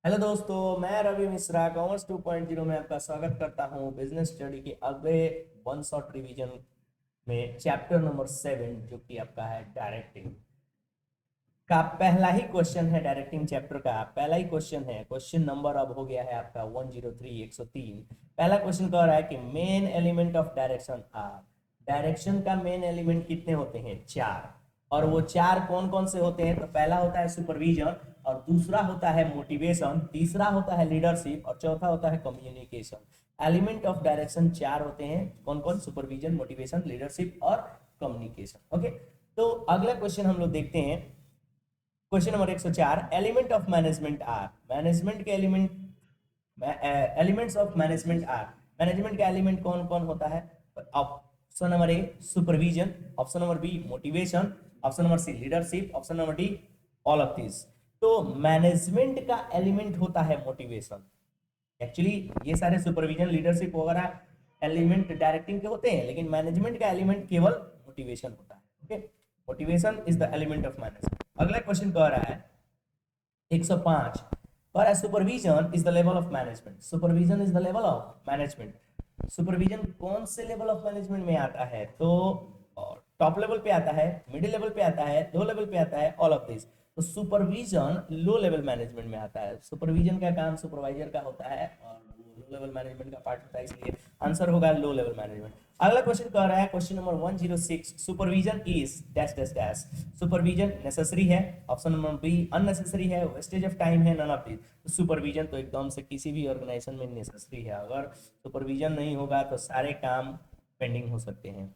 Hello दोस्तों, मैं Ravi Mishra commerce 2.0 में आपका स्वागत करता हूं बिजनेस स्टडी के अगले वन शॉट रिवीजन में चैप्टर नंबर 7 जो कि आपका है डायरेक्टिंग का पहला ही क्वेश्चन है। डायरेक्टिंग चैप्टर का पहला ही क्वेश्चन है। क्वेश्चन नंबर अब हो गया है आपका 103 103। पहला क्वेश्चन कह रहा है कि main element of direction are. Direction का मेन एलिमेंट कितने होते हैं? चार। और वो चार कौन कौन से होते हैं? तो पहला होता है सुपरविजन, और दूसरा होता है मोटिवेशन, तीसरा होता है लीडरशिप, और चौथा होता है कम्युनिकेशन। एलिमेंट ऑफ डायरेक्शन चार होते हैं। कौन कौन? सुपरविजन, मोटिवेशन, लीडरशिप और कम्युनिकेशन। ओके, तो अगला क्वेश्चन हम लोग देखते हैं। Question number 104। Element of management are. Management के elements of management are. Management का एलिमेंट कौन कौन होता है? Option number A supervision, option number B motivation, option number C leadership, option number D all of this. तो management का element होता है मोटिवेशन। एक्चुअली ये सारे सुपरविजन, लीडरशिप वगैरह एलिमेंट डायरेक्टिंग के होते हैं, लेकिन मैनेजमेंट का एलिमेंट केवल मोटिवेशन होता है। Okay, motivation is the element of management. अगला क्वेश्चन कह रहा है 105। पर supervision is the level of management. Supervision is the level of management. Supervision कौन से लेवल ऑफ मैनेजमेंट में आता है? तो टॉप लेवल पे आता है, मिडिल लेवल पे आता है, लो लेवल पे आता है, ऑल ऑफ दिस। तो सुपरविजन लो लेवल मैनेजमेंट में आता है। सुपरविजन का काम सुपरवाइजर का होता है और लो लेवल मैनेजमेंट का पार्ट होता है, इसलिए आंसर होगा लो लेवल मैनेजमेंट। अगला क्वेश्चन कह रहा है question number 106। Supervision is dash dash dash. Supervision necessary है, ऑप्शन नंबर बी अननेसेसरी है, वेस्टेज ऑफ टाइम है, नन ऑफ दिस। तो सुपरविजन तो एकदम से किसी भी ऑर्गेनाइजेशन में नेसेसरी है। अगर सुपरविजन नहीं होगा तो सारे काम पेंडिंग हो सकते हैं।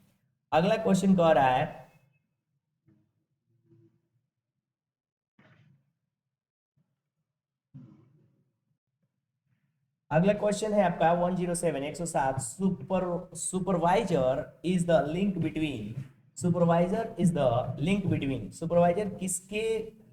अगला क्वेश्चन कह रहा है अगला क्वेश्चन है आपका 107 107। Supervisor is the link between. Supervisor is the link between. Supervisor किसके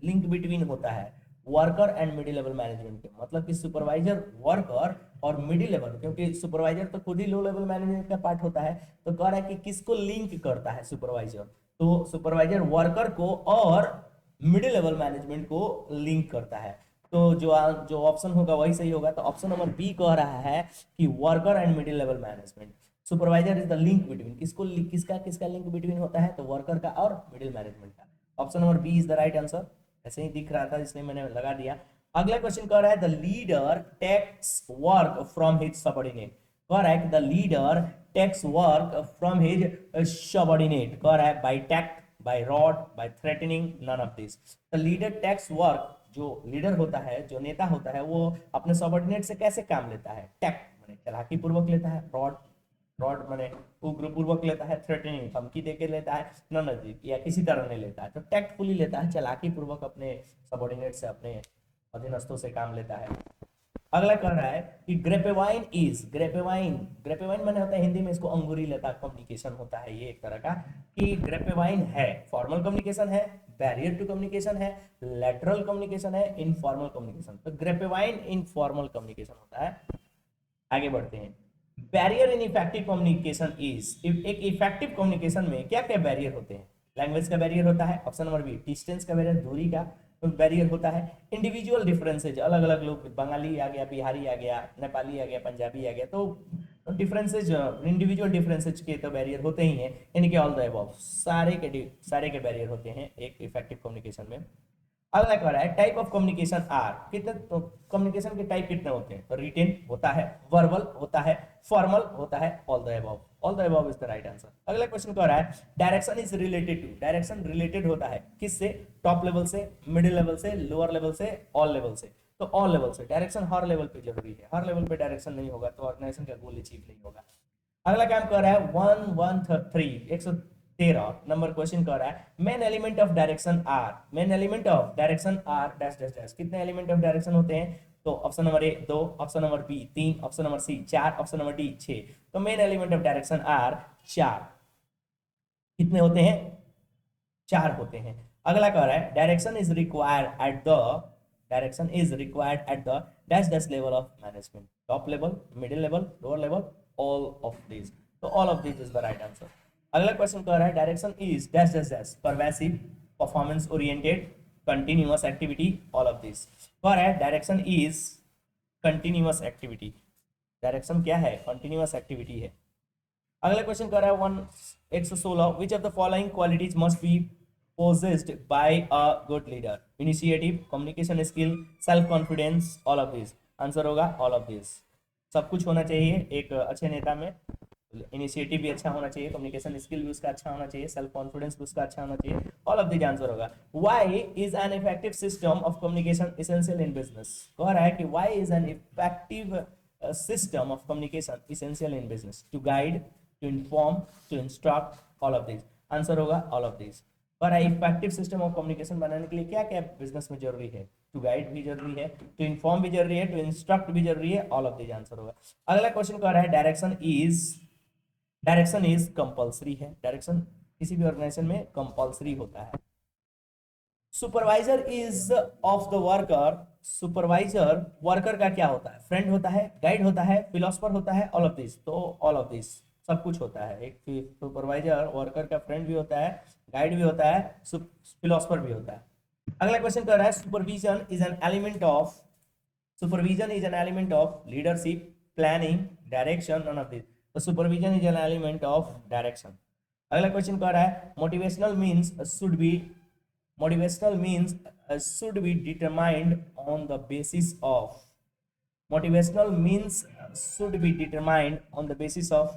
लिंक बिटवीन होता है? Worker and middle level management के। मतलब कि सुपरवाइजर वर्कर और मिडिल लेवल, क्योंकि सुपरवाइजर तो खुद ही लो लेवल मैनेजमेंट का पार्ट होता है, तो कह रहा है कि किसको लिंक करता है सुपरवाइजर? तो सुपरवाइजर वर्कर को और मिडिल लेवल मैनेजमेंट को लिंक करता है। तो जो ऑप्शन होगा वही सही होगा। तो ऑप्शन नंबर बी कह रहा है कि worker and middle level management. Supervisor is the link between. किसका किसका लिंक बिटवीन होता है? तो वर्कर का और मिडिल मैनेजमेंट का। Option number B is the right answer. ऐसे ही दिख रहा था इसलिए मैंने लगा दिया। अगला क्वेश्चन कह रहा है the leader takes work from his subordinate. कह रहा है कि the leader takes work from his subordinate. कह रहा है by tact, by rod, by threatening, none of this. The leader takes work, जो लीडर होता है, जो नेता होता है, वो अपने सबऑर्डिनेट से कैसे काम लेता है? टैक्ट माने चालाकी पूर्वक लेता है, रॉड रॉड माने उग्र पूर्वक लेता है, थ्रेटनिंग धमकी देके लेता है, नन या किसी तरह नहीं लेता है। तो टैक्टफुली लेता है, चालाकी पूर्वक अपने सबऑर्डिनेट से, अपने अधीनस्थों से काम लेता है। अगला कह रहा है कि ग्रेपेवाइन इज। ग्रेपेवाइन, ग्रेपेवाइन माने होता है हिंदी में इसको अंगूरी लेता कम्युनिकेशन होता है ये एक तरह का। कि ग्रेपेवाइन है फॉर्मल कम्युनिकेशन है, बैरियर टू कम्युनिकेशन है, लेटरल कम्युनिकेशन है, इनफॉर्मल कम्युनिकेशन। तो ग्रेपेवाइन इनफॉर्मल कम्युनिकेशन होता है। आगे बढ़ते हैं। Barrier in effective communication is. एक इफेक्टिव कम्युनिकेशन में क्या क्या बैरियर होते हैं? लैंग्वेज का बैरियर होता है, ऑप्शन नंबर बी डिस्टेंस का बैरियर, दूरी का बैरियर होता है। इंडिविजुअल डिफरेंसेज, अलग अलग लोग, बंगाली आ गया, बिहारी आ गया, नेपाली आ गया, पंजाबी आ गया, तो डिफरेंसेज, इंडिविजुअल डिफरेंसेज के तो बैरियर होते ही हैं। इनके ऑल द अबव सारे के बैरियर होते हैं एक इफेक्टिव कम्युनिकेशन में। अगला कह रहा है टाइप ऑफ कम्युनिकेशन आर। कितने तो कम्युनिकेशन के टाइप कितने होते हैं? तो रिटेन होता है, वर्बल होता है, फॉर्मल होता है, all the above. All the above is the right answer. अगला क्वेश्चन कह रहा है direction is related to. Direction related होता है किससे? टॉप लेवल से, मिडिल लेवल से, लोअर लेवल से, ऑल लेवल से। तो ऑल लेवल से। डायरेक्शन हर लेवल पे जरूरी है। हर लेवल पे डायरेक्शन नहीं होगा तो ऑर्गेनाइजेशन का गोल अचीव नहीं होगा। अगला काम कर रहा है 113 नंबर क्वेश्चन कर रहा है main element of direction are. Main element of direction are dash dash dash. कितने एलिमेंट ऑफ डायरेक्शन होते हैं? तो option number A 2, option number B 3, option number C 4, option number D 6। तो main element of direction are 4। कितने होते हैं? 4 होते हैं। अगला कह रहा है direction is required at the dash dash level of management. Top level, middle level, lower level, all of this. तो all of this is the right answer. अगला क्वेश्चन कह रहा है direction is dash dash dash pervasive, performance oriented, continuous activity, all of this. Correct, direction is continuous activity. Direction क्या है, continuous activity है. अगला question कर रहा है 116, which of the following qualities must be possessed by a good leader? Initiative, communication skill, self confidence, all of this. Answer होगा all of this. सब कुछ होना चाहिए एक अच्छे नेता में. इनिशिएटिव भी अच्छा होना चाहिए, कम्युनिकेशन स्किल भी उसका अच्छा होना चाहिए, सेल्फ कॉन्फिडेंस भी उसका अच्छा होना चाहिए, ऑल ऑफ दिस आंसर होगा. Why is an effective system of communication essential in business? कह रहा है कि why is an effective system of communication essential in business? To guide, to inform, to instruct, all of these. Answer होगा all of these. पर effective system of communication बनाने के लिए क्या क्या बिजनेस में जरूरी है? टू गाइड भी जरूरी है, टू इन्फॉर्म भी जरूरी है, टू इंस्ट्रक्ट भी जरूरी है, ऑल ऑफ दिस आंसर होगा. अगला क्वेश्चन कह रहा है डायरेक्शन इज कंपल्सरी है. डायरेक्शन किसी भी ऑर्गेनाइजेशन में कंपल्सरी होता है. Supervisor is of the worker. Supervisor worker का क्या होता है? फ्रेंड होता है, गाइड होता है, फिलोसफर होता है, ऑल ऑफ दिस. तो ऑल ऑफ दिस सब कुछ होता है. एक सुपरवाइजर वर्कर का फ्रेंड भी होता है, गाइड भी होता है, फिलोसफर भी होता है. अगला क्वेश्चन कर रहा है supervision is an element of leadership, planning, direction, none of this. तो supervision is an element of direction. अगला क्वेश्चन कर रहा है motivational means should be determined on the basis of. Motivational means should be determined on the basis of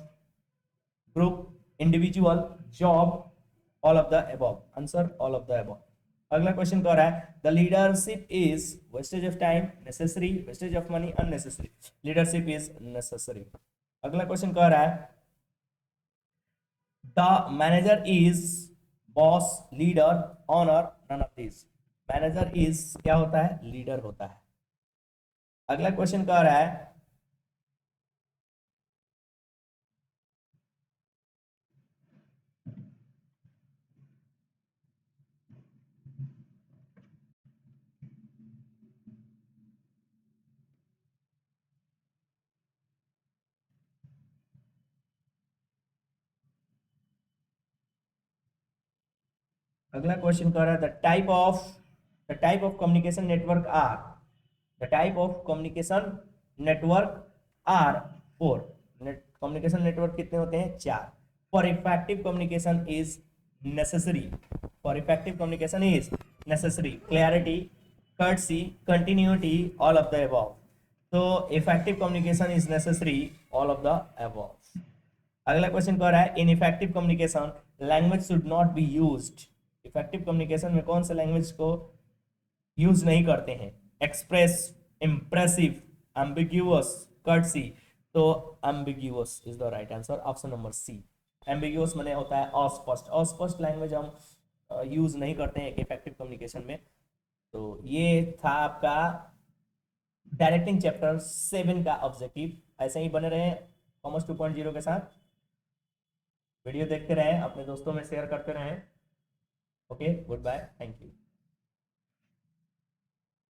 group, individual, job, all of the above. Answer all of the above. अगला question कह रहा है the leadership is wastage of time, necessary, wastage of money, unnecessary. Leadership is necessary. अगला question कह रहा है the manager is boss, leader, owner, none of this. Manager is क्या होता है? लीडर होता है. अगला क्वेश्चन कह रहा है the type of communication network are. The type of communication network are 4. Communication network कितने होते हैं? 4. For effective communication is necessary. Clarity, courtesy, continuity, all of the above. तो effective communication is necessary, all of the above. अगला question कह रहा है in effective communication language should not be used. Effective communication में कौन से language को use नहीं करते हैं? Express, impressive, ambiguous, courtesy. तो ambiguous is the right answer, option number C. Ambiguous माने होता है अस्पष्ट. अस्पष्ट लैंग्वेज हम यूज नहीं करते हैं इफेक्टिव कम्युनिकेशन में. तो ये था आपका डायरेक्टिंग चैप्टर 7 का ऑब्जेक्टिव. ऐसे ही बने रहे कॉमर्स 2.0 के साथ. वीडियो देखते रहें, अपने दोस्तों में शेयर करते रहें. Okay, goodbye, thank you.